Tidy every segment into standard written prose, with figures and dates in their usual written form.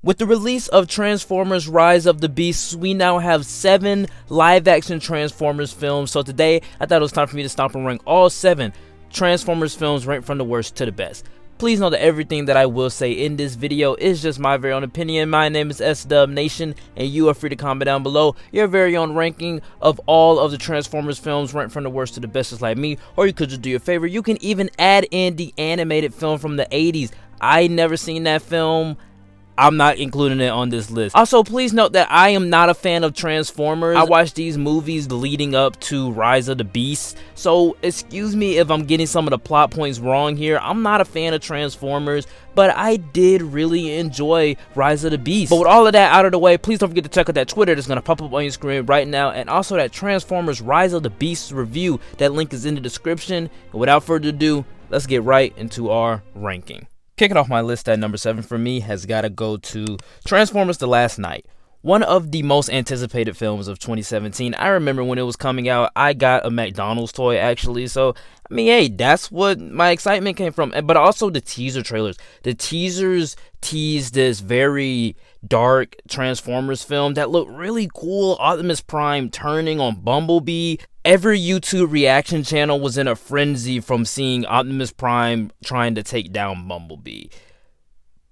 With the release of Transformers Rise of the Beasts, we now have 7 live-action Transformers films. So today, I thought it was time for me to stop and rank all 7 Transformers films ranked from the worst to the best. Please know that everything that I will say in this video is just my very own opinion. My name is SDubNation, and you are free to comment down below your very own ranking of all of the Transformers films ranked from the worst to the best, just like me. Or you could just do your favorite. You can even add in the animated film from the 80s. I never seen that film. I'm not including it on this list. Also, please note that I am not a fan of Transformers. I watched these movies leading up to Rise of the Beasts, so excuse me if I'm getting some of the plot points wrong here. I'm not a fan of Transformers, but I did really enjoy Rise of the Beasts. But with all of that out of the way, please don't forget to check out that Twitter that's going to pop up on your screen right now, and also that Transformers Rise of the Beasts review. That link is in the description. And without further ado, let's get right into our ranking. Kicking off my list at number 7 for me has got to go to Transformers The Last Knight. One of the most anticipated films of 2017. I remember when it was coming out, I got a McDonald's toy actually. So, I mean, hey, that's what my excitement came from. But also the teaser trailers. The teasers teased this very dark Transformers film that looked really cool. Optimus Prime turning on BumbleBee. Every YouTube reaction channel was in a frenzy from seeing Optimus Prime trying to take down BumbleBee.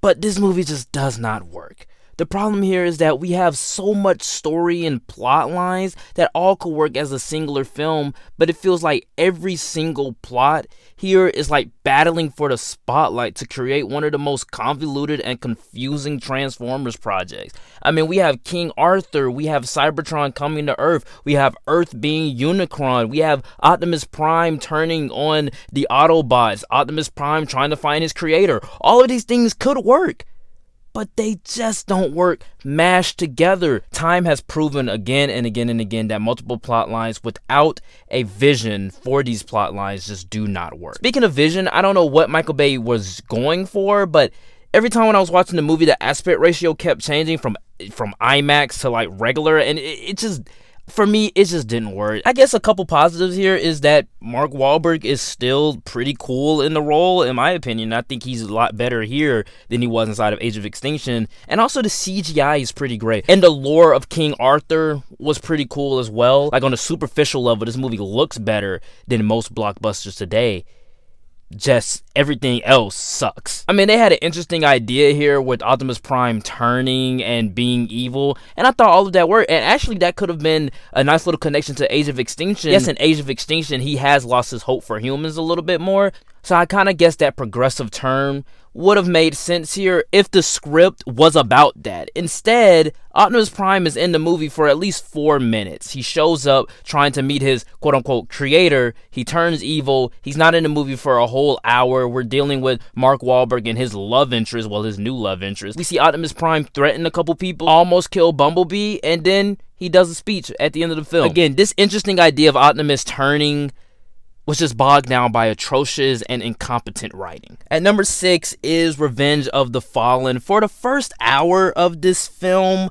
But this movie just does not work. The problem here is that we have so much story and plot lines that all could work as a singular film, but it feels like every single plot here is like battling for the spotlight to create one of the most convoluted and confusing Transformers projects. I mean, we have King Arthur, we have Cybertron coming to Earth, we have Earth being Unicron, we have Optimus Prime turning on the Autobots, Optimus Prime trying to find his creator. All of these things could work, but they just don't work mashed together. Time has proven again and again and again that multiple plot lines without a vision for these plot lines just do not work. Speaking of vision, I don't know what Michael Bay was going for, but every time when I was watching the movie, the aspect ratio kept changing from IMAX to like regular, and it just, for me, it just didn't work. I guess a couple positives here is that Mark Wahlberg is still pretty cool in the role, in my opinion. I think he's a lot better here than he was inside of Age of Extinction. And also the CGI is pretty great. And the lore of King Arthur was pretty cool as well. Like on a superficial level, this movie looks better than most blockbusters today. Just everything else sucks. I mean, they had an interesting idea here with Optimus Prime turning and being evil, and I thought all of that worked, and actually that could have been a nice little connection to Age of Extinction. Yes, in Age of Extinction, he has lost his hope for humans a little bit more, so I kind of guess that progressive turn would have made sense here if the script was about that. Instead, Optimus Prime is in the movie for at least 4 minutes. He shows up trying to meet his quote-unquote creator. He turns evil. He's not in the movie for a whole hour. We're dealing with Mark Wahlberg and his love interest, well, his new love interest. We see Optimus Prime threaten a couple people, almost kill BumbleBee, and then he does a speech at the end of the film. Again, this interesting idea of Optimus turning was just bogged down by atrocious and incompetent writing. At number 6 is Revenge of the Fallen. For the first hour of this film,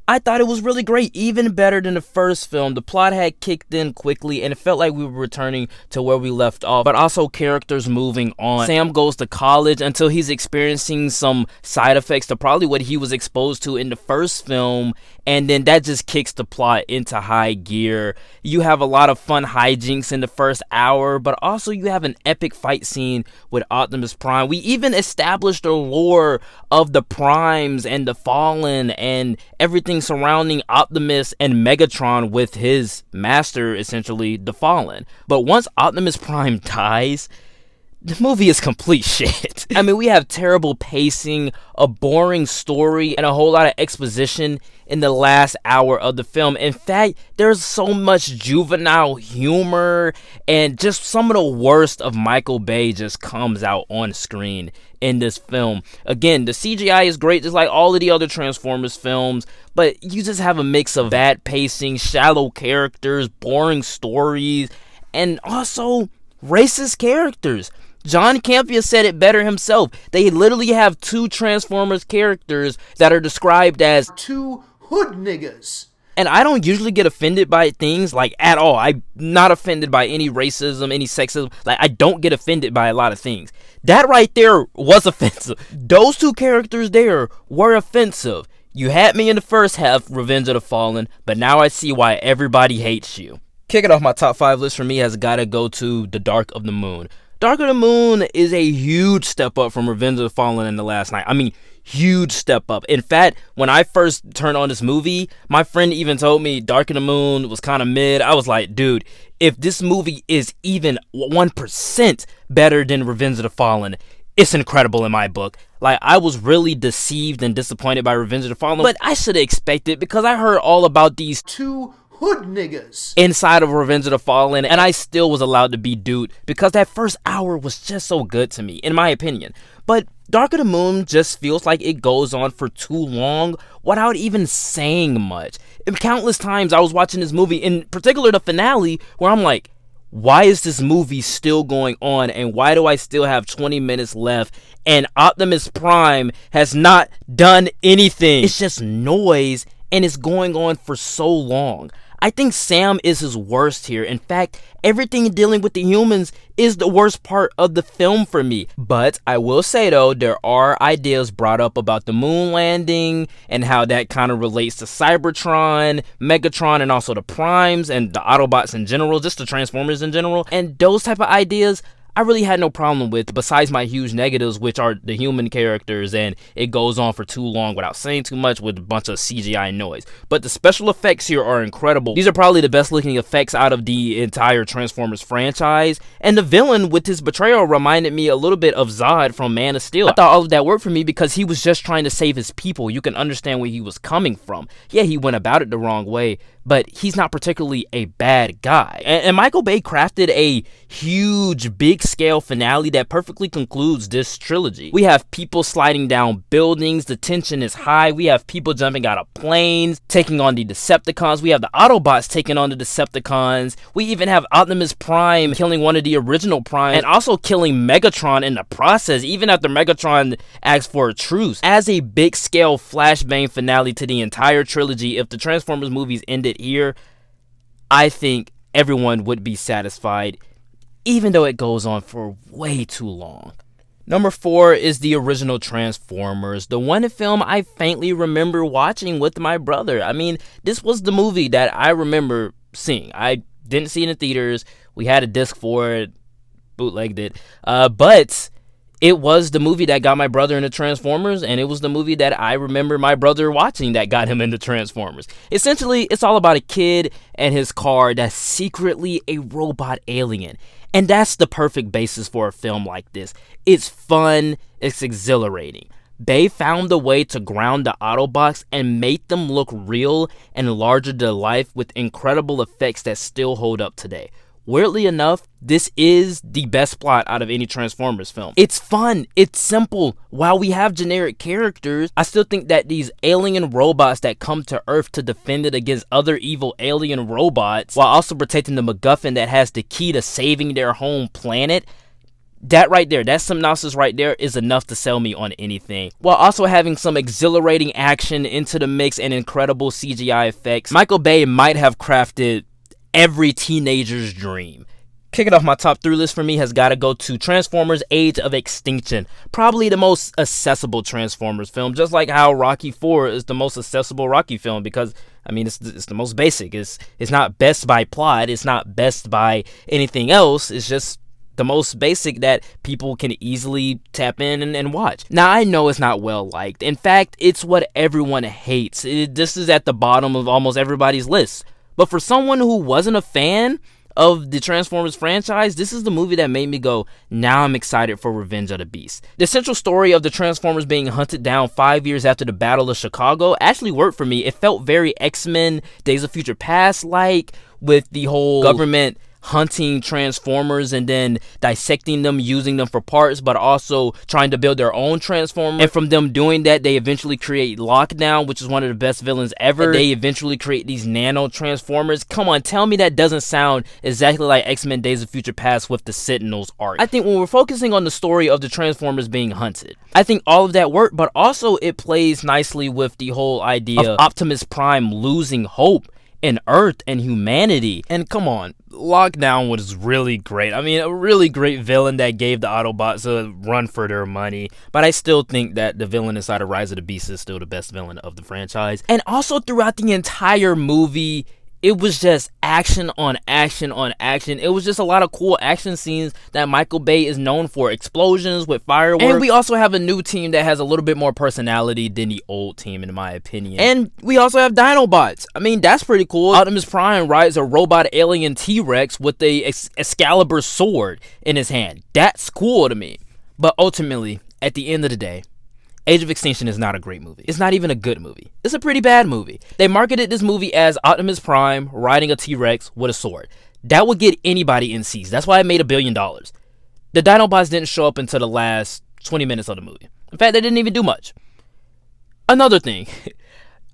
I thought it was really great, even better than the first film. The plot had kicked in quickly, and it felt like we were returning to where we left off, but also characters moving on. Sam goes to college until he's experiencing some side effects to probably what he was exposed to in the first film, and then that just kicks the plot into high gear. You have a lot of fun hijinks in the first hour, but also you have an epic fight scene with Optimus Prime. We even established the lore of the Primes and the Fallen and everything surrounding Optimus and Megatron with his master, essentially, the Fallen. But once Optimus Prime dies, the movie is complete shit. I mean, we have terrible pacing, a boring story, and a whole lot of exposition in the last hour of the film. In fact, there's so much juvenile humor, and just some of the worst of Michael Bay just comes out on screen in this film. Again, the CGI is great, just like all of the other Transformers films, but you just have a mix of bad pacing, shallow characters, boring stories, and also racist characters. John Campea said it better himself. They literally have 2 Transformers characters that are described as 2 hood niggas. And I don't usually get offended by things, like, at all. I'm not offended by any racism, any sexism. Like, I don't get offended by a lot of things. That right there was offensive. Those two characters there were offensive. You had me in the first half, Revenge of the Fallen, but now I see why everybody hates you. Kicking off my top 5 list for me has got to go to The Dark of the Moon. Dark of the Moon is a huge step up from Revenge of the Fallen and The Last Night. I mean, huge step up. In fact, when I first turned on this movie, my friend even told me Dark of the Moon was kind of mid. I was like, dude, if this movie is even 1% better than Revenge of the Fallen, it's incredible in my book. Like, I was really deceived and disappointed by Revenge of the Fallen, but I should have expected, because I heard all about these two hood niggas inside of Revenge of the Fallen, and I still was allowed to be duped because that first hour was just so good to me, in my opinion. But Dark of the Moon just feels like it goes on for too long without even saying much. And countless times I was watching this movie, in particular the finale, where I'm like, why is this movie still going on, and why do I still have 20 minutes left, and Optimus Prime has not done anything? It's just noise, and it's going on for so long. I think Sam is his worst here. In fact, everything dealing with the humans is the worst part of the film for me. But I will say, though, there are ideas brought up about the moon landing and how that kind of relates to Cybertron, Megatron, and also the Primes and the Autobots in general, just the Transformers in general. And those type of ideas I really had no problem with, besides my huge negatives, which are the human characters, and it goes on for too long without saying too much with a bunch of CGI noise. But the special effects here are incredible. These are probably the best looking effects out of the entire Transformers franchise, and the villain with his betrayal reminded me a little bit of Zod from Man of Steel. I thought all of that worked for me because he was just trying to save his people. You can understand where he was coming from. Yeah, he went about it the wrong way, but he's not particularly a bad guy. And Michael Bay crafted a huge, big-scale finale that perfectly concludes this trilogy. We have people sliding down buildings, the tension is high, we have people jumping out of planes, taking on the Decepticons, we have the Autobots taking on the Decepticons, we even have Optimus Prime killing one of the original Primes, and also killing Megatron in the process, even after Megatron asked for a truce. As a big-scale flashbang finale to the entire trilogy, if the Transformers movies ended here, I think everyone would be satisfied, even though it goes on for way too long. Number 4 is the original Transformers, the one film I faintly remember watching with my brother. I mean, this was the movie that I remember seeing. I didn't see it in theaters. We had a disc for it, bootlegged it, but it was the movie that got my brother into Transformers, and it was the movie that I remember my brother watching that got him into Transformers. Essentially, it's all about a kid and his car that's secretly a robot alien. And that's the perfect basis for a film like this. It's fun, it's exhilarating. They found a way to ground the Autobots and make them look real and larger than life with incredible effects that still hold up today. Weirdly enough, this is the best plot out of any Transformers film. It's fun, it's simple. While we have generic characters, I still think that these alien robots that come to Earth to defend it against other evil alien robots, while also protecting the MacGuffin that has the key to saving their home planet, that right there, that synopsis right there is enough to sell me on anything. While also having some exhilarating action into the mix and incredible CGI effects, Michael Bay might have crafted every teenager's dream. Kicking off my top 3 list for me has got to go to Transformers Age of Extinction. Probably the most accessible Transformers film, just like how Rocky 4 is the most accessible Rocky film, because, I mean, it's the most basic. It's not best by plot, it's not best by anything else, it's just the most basic that people can easily tap in and watch. Now, I know it's not well liked. In fact, it's what everyone hates. This is at the bottom of almost everybody's list. But for someone who wasn't a fan of the Transformers franchise, this is the movie that made me go, now I'm excited for Revenge of the Beast. The central story of the Transformers being hunted down 5 years after the Battle of Chicago actually worked for me. It felt very X-Men Days of Future Past like, with the whole government hunting Transformers and then dissecting them, using them for parts, but also trying to build their own Transformer. And from them doing that, they eventually create Lockdown, which is one of the best villains ever. And they eventually create these nano Transformers. Come on, tell me that doesn't sound exactly like X-Men Days of Future Past with the Sentinels arc. I think when we're focusing on the story of the Transformers being hunted, I think all of that worked, but also it plays nicely with the whole idea of Optimus Prime losing hope in Earth and humanity. And come on, Lockdown was really great. I mean, a really great villain that gave the Autobots a run for their money. But I still think that the villain inside of Rise of the Beast is still the best villain of the franchise. And also throughout the entire movie, it was just action on action on action. It was just a lot of cool action scenes that Michael Bay is known for. Explosions with fireworks. And we also have a new team that has a little bit more personality than the old team, in my opinion. And we also have Dinobots. I mean, that's pretty cool. Optimus Prime rides a robot alien T-Rex with a Excalibur sword in his hand. That's cool to me. But ultimately, at the end of the day, Age of Extinction is not a great movie. It's not even a good movie. It's a pretty bad movie. They marketed this movie as Optimus Prime riding a T-Rex with a sword. That would get anybody in seats. That's why it made $1 billion. The Dinobots didn't show up until the last 20 minutes of the movie. In fact, they didn't even do much. Another thing,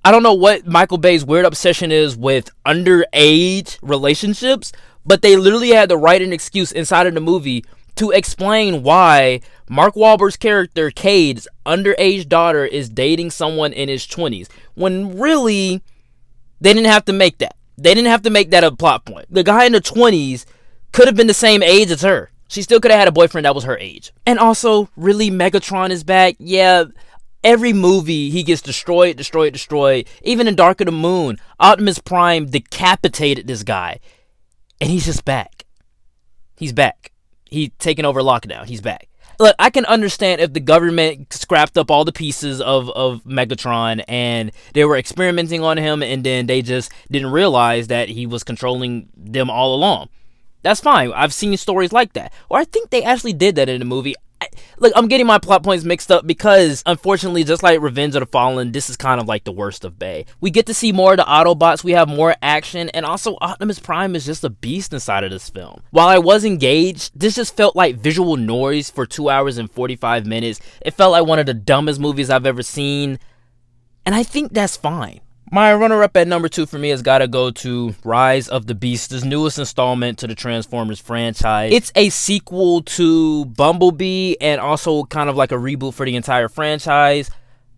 I don't know what Michael Bay's weird obsession is with underage relationships, but they literally had to write an excuse inside of the movie to explain why Mark Wahlberg's character, Cade's underage daughter, is dating someone in his 20s. When really, they didn't have to make that. They didn't have to make that a plot point. The guy in the 20s could have been the same age as her. She still could have had a boyfriend that was her age. And also, really, Megatron is back? Yeah, every movie he gets destroyed. Even in Dark of the Moon, Optimus Prime decapitated this guy. And he's just back. He's back. He's taking over Lockdown. He's back. Look, I can understand if the government scrapped up all the pieces of Megatron and they were experimenting on him and then they just didn't realize that he was controlling them all along. That's fine. I've seen stories like that. Or I think they actually did that in the movie. Look, I'm getting my plot points mixed up because, unfortunately, just like Revenge of the Fallen, this is kind of like the worst of Bay. We get to see more of the Autobots, we have more action, and also Optimus Prime is just a beast inside of this film. While I was engaged, this just felt like visual noise for 2 hours and 45 minutes. It felt like one of the dumbest movies I've ever seen, and I think that's fine. My runner-up at number 2 for me has got to go to Rise of the Beast, this newest installment to the Transformers franchise. It's a sequel to BumbleBee and also kind of like a reboot for the entire franchise.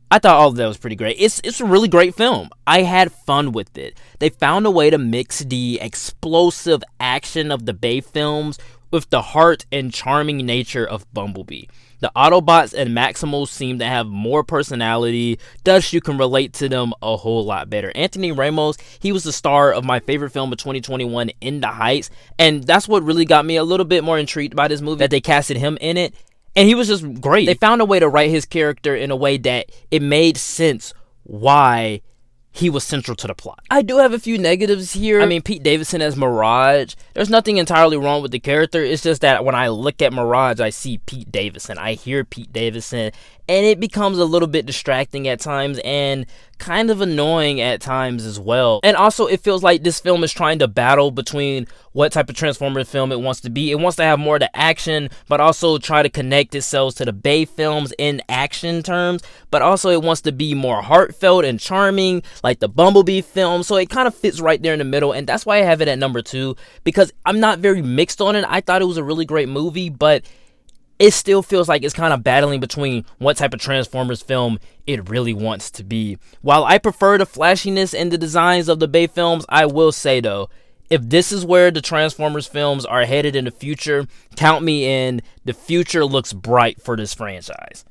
I thought all of that was pretty great. It's a really great film. I had fun with it. They found a way to mix the explosive action of the Bay films with the heart and charming nature of BumbleBee. The Autobots and Maximals seem to have more personality, thus you can relate to them a whole lot better. Anthony Ramos, he was the star of my favorite film of 2021, In the Heights, and that's what really got me a little bit more intrigued by this movie, that they casted him in it, and he was just great. They found a way to write his character in a way that it made sense why he was central to the plot. I do have a few negatives here. I mean, Pete Davidson as Mirage. There's nothing entirely wrong with the character. It's just that when I look at Mirage, I see Pete Davidson. I hear Pete Davidson, and it becomes a little bit distracting at times and kind of annoying at times as well. And also, it feels like this film is trying to battle between what type of Transformers film it wants to be. It wants to have more of the action, but also try to connect itself to the Bay films in action terms. But also, it wants to be more heartfelt and charming, like the Bumblebee film. So it kind of fits right there in the middle, and that's why I have it at number 2, because I'm not very mixed on it. I thought it was a really great movie, but it still feels like it's kind of battling between what type of Transformers film it really wants to be. While I prefer the flashiness and the designs of the Bay films, I will say though, if this is where the Transformers films are headed in the future, count me in. The future looks bright for this franchise.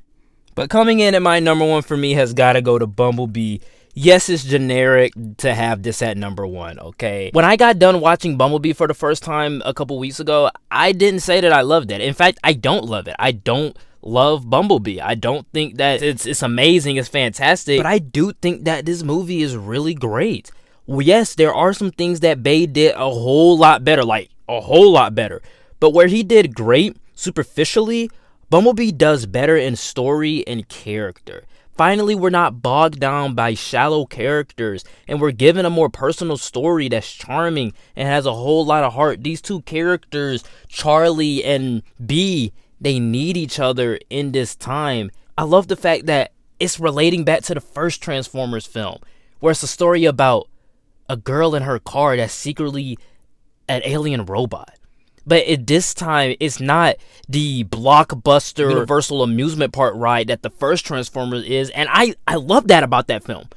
But coming in at my number 1 for me has got to go to Bumblebee. Yes, it's generic to have this at number 1, okay? When I got done watching Bumblebee for the first time a couple weeks ago, I didn't say that I loved it. In fact, I don't love it. I don't love Bumblebee. I don't think that it's amazing, it's fantastic, but I do think that this movie is really great. Well, yes, there are some things that Bay did a whole lot better, like a whole lot better. But where he did great, superficially, Bumblebee does better in story and character. Finally, we're not bogged down by shallow characters, and we're given a more personal story that's charming and has a whole lot of heart. These two characters, Charlie and B, they need each other in this time. I love the fact that it's relating back to the first Transformers film, where it's a story about a girl in her car that's secretly an alien robot. But at this time, it's not the blockbuster Universal amusement park ride that the first Transformers is. And I love that about that film.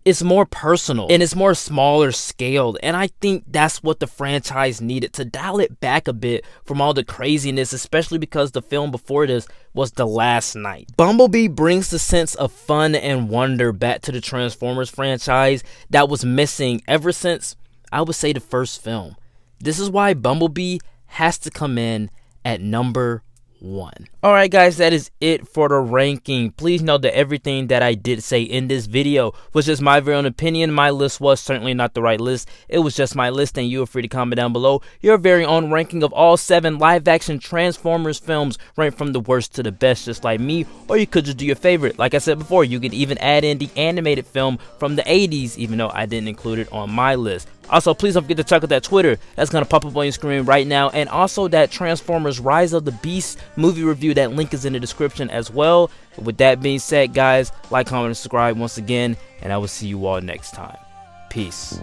It's more personal and it's more smaller scaled. And I think that's what the franchise needed, to dial it back a bit from all the craziness, especially because the film before this was The Last Knight. Bumblebee brings the sense of fun and wonder back to the Transformers franchise that was missing ever since, I would say, the first film. This is why Bumblebee has to come in at number 1. Alright guys, that is it for the ranking. Please note that everything that I did say in this video was just my very own opinion. My list was certainly not the right list. It was just my list, and you are free to comment down below your very own ranking of all 7 live-action Transformers films, ranked from the worst to the best, just like me. Or you could just do your favorite. Like I said before, you could even add in the animated film from the 80s, even though I didn't include it on my list. Also, please don't forget to check out that Twitter that's going to pop up on your screen right now, and also that Transformers Rise of the Beast movie review. That link is in the description as well. With that being said, guys, like, comment, and subscribe once again, and I will see you all next time. Peace.